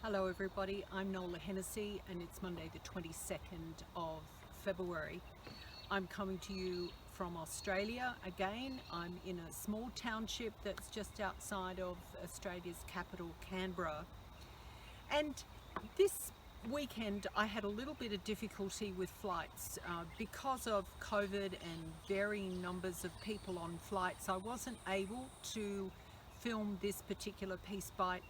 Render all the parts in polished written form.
Hello everybody, I'm Nola and it's Monday the 22nd of February. I'm coming to you from Australia again. I'm in a small township that's just outside of Australia's capital, Canberra. And this weekend I had a little bit of difficulty with flights because of COVID and varying numbers of people on flights. I wasn't able to film this particular piece bite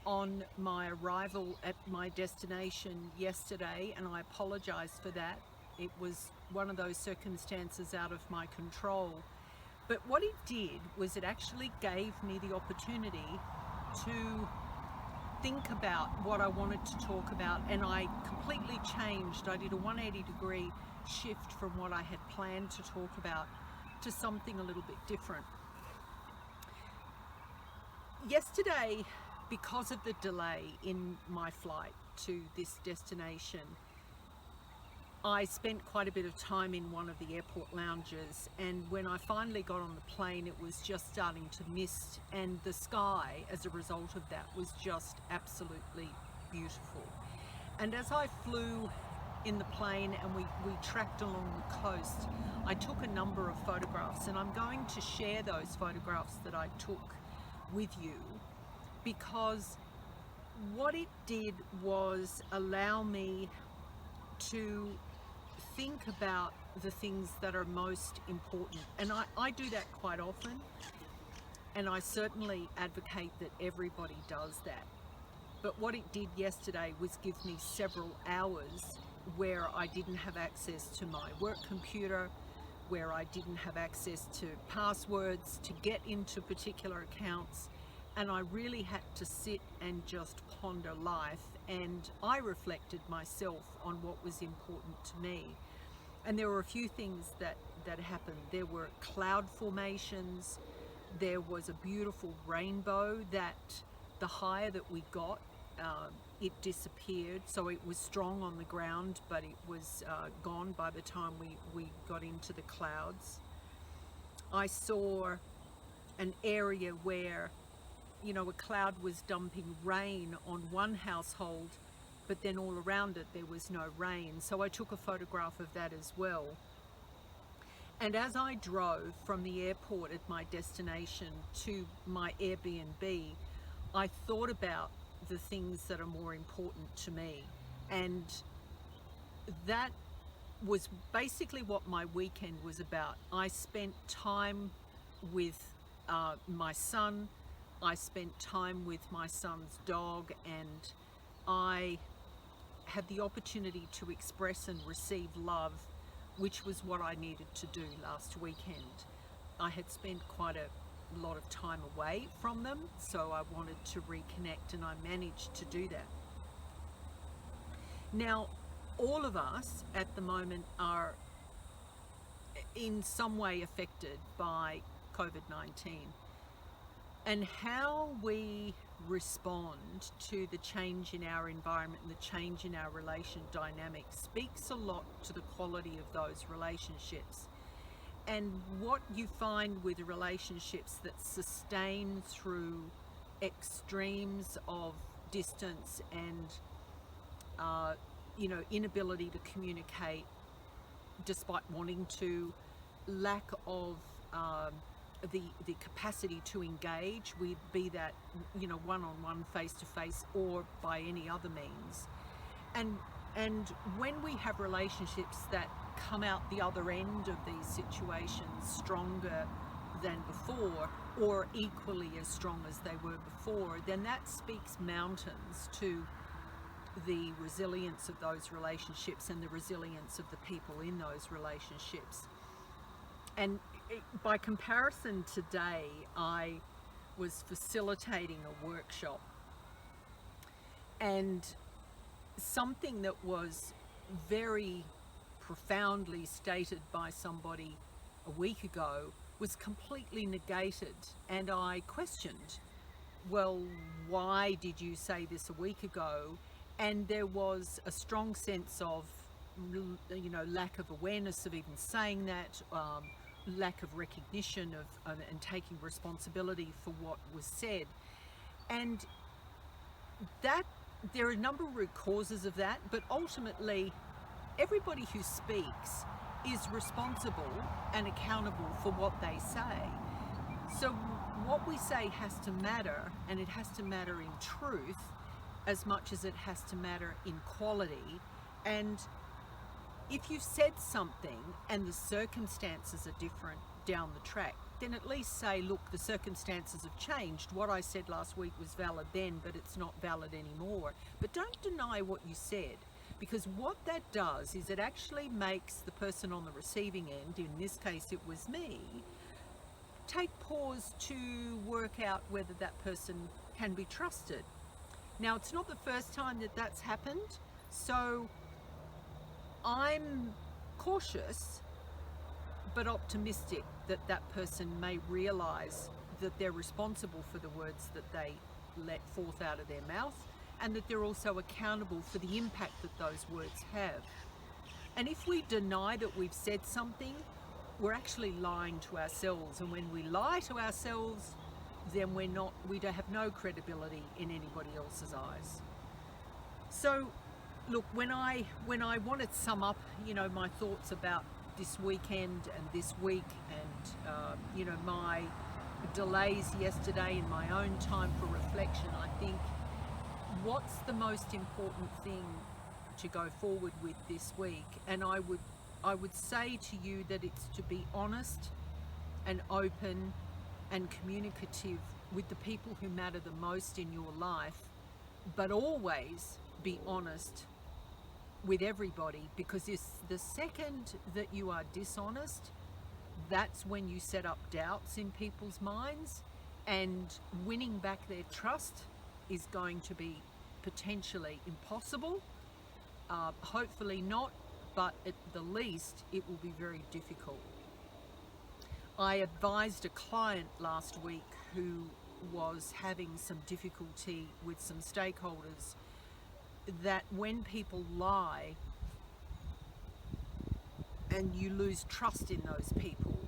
on my arrival at my destination yesterday, and I apologize for that. It was one of those circumstances out of my control. But what it did was it actually gave me the opportunity to think about what I wanted to talk about, and I completely changed. I did a 180-degree shift from what I had planned to talk about to something a little bit different. Yesterday, because of the delay in my flight to this destination, I spent quite a bit of time in one of the airport lounges, and when I finally got on the plane it was just starting to mist, and the sky as a result of that was just absolutely beautiful. And as I flew in the plane and we tracked along the coast, I took a number of photographs, and I'm going to share those photographs that I took with you, because what it did was allow me to think about the things that are most important. And I do that quite often, and I certainly advocate that everybody does that. But what it did yesterday was give me several hours where I didn't have access to my work computer, where I didn't have access to passwords to get into particular accounts. And I really had to sit and just ponder life, and I reflected myself on what was important to me. And there were a few things that happened. There were cloud formations, there was a beautiful rainbow that the higher that we got, it disappeared. So it was strong on the ground, but it was gone by the time we got into the clouds. I saw an area where a cloud was dumping rain on one household, but then all around it there was no rain. So I took a photograph of that as well. And as I drove from the airport at my destination to my Airbnb, I thought about the things that are more important to me. And that was basically what my weekend was about. I spent time with my son. I spent time with my son's dog, and I had the opportunity to express and receive love, which was what I needed to do last weekend. I had spent quite a lot of time away from them, so I wanted to reconnect, and I managed to do that. Now, all of us at the moment are in some way affected by COVID-19. And how we respond to the change in our environment and the change in our relation dynamics speaks a lot to the quality of those relationships. And what you find with relationships that sustain through extremes of distance and inability to communicate despite wanting to, lack of the capacity to engage, be that one-on-one, face-to-face, or by any other means. And when we have relationships that come out the other end of these situations stronger than before, or equally as strong as they were before, then that speaks mountains to the resilience of those relationships and the resilience of the people in those relationships. And by comparison, today I was facilitating a workshop, and something that was very profoundly stated by somebody a week ago was completely negated. And I questioned, well, why did you say this a week ago? And there was a strong sense of lack of awareness of even saying that, lack of recognition of and taking responsibility for what was said. And that there are a number of root causes of that, but ultimately everybody who speaks is responsible and accountable for what they say. So what we say has to matter, and it has to matter in truth as much as it has to matter in quality. And if you've said something and the circumstances are different down the track, then at least say, look, the circumstances have changed. What I said last week was valid then, but it's not valid anymore. But don't deny what you said, because what that does is it actually makes the person on the receiving end, in this case it was me, take pause to work out whether that person can be trusted. Now, it's not the first time that that's happened, so I'm cautious but optimistic that that person may realize that they're responsible for the words that they let forth out of their mouth, and that they're also accountable for the impact that those words have. And if we deny that we've said something, we're actually lying to ourselves, and when we lie to ourselves, then we don't have no credibility in anybody else's eyes. So look, when I want to sum up, my thoughts about this weekend and this week, and my delays yesterday and my own time for reflection, I think what's the most important thing to go forward with this week, and I would say to you that it's to be honest and open and communicative with the people who matter the most in your life, but always be honest with everybody, because it's the second that you are dishonest, that's when you set up doubts in people's minds, and winning back their trust is going to be potentially impossible. Hopefully not, but at the least it will be very difficult. I advised a client last week who was having some difficulty with some stakeholders that when people lie and you lose trust in those people,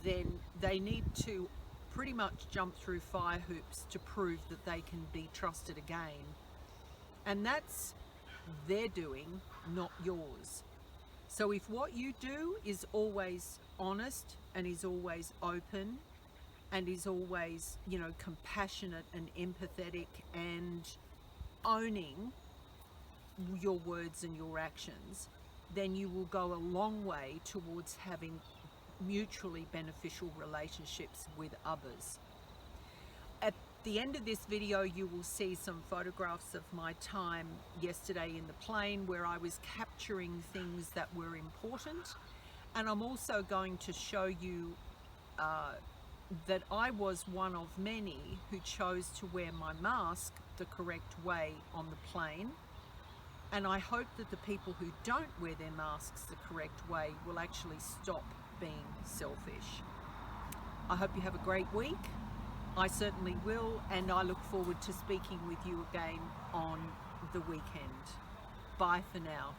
then they need to pretty much jump through fire hoops to prove that they can be trusted again. And that's their doing, not yours. So if what you do is always honest and is always open and is always, compassionate and empathetic and owning your words and your actions, then you will go a long way towards having mutually beneficial relationships with others. At the end of this video, you will see some photographs of my time yesterday in the plane, where I was capturing things that were important, and I'm also going to show you that I was one of many who chose to wear my mask the correct way on the plane. And I hope that the people who don't wear their masks the correct way will actually stop being selfish. I hope you have a great week. I certainly will, and I look forward to speaking with you again on the weekend. Bye for now.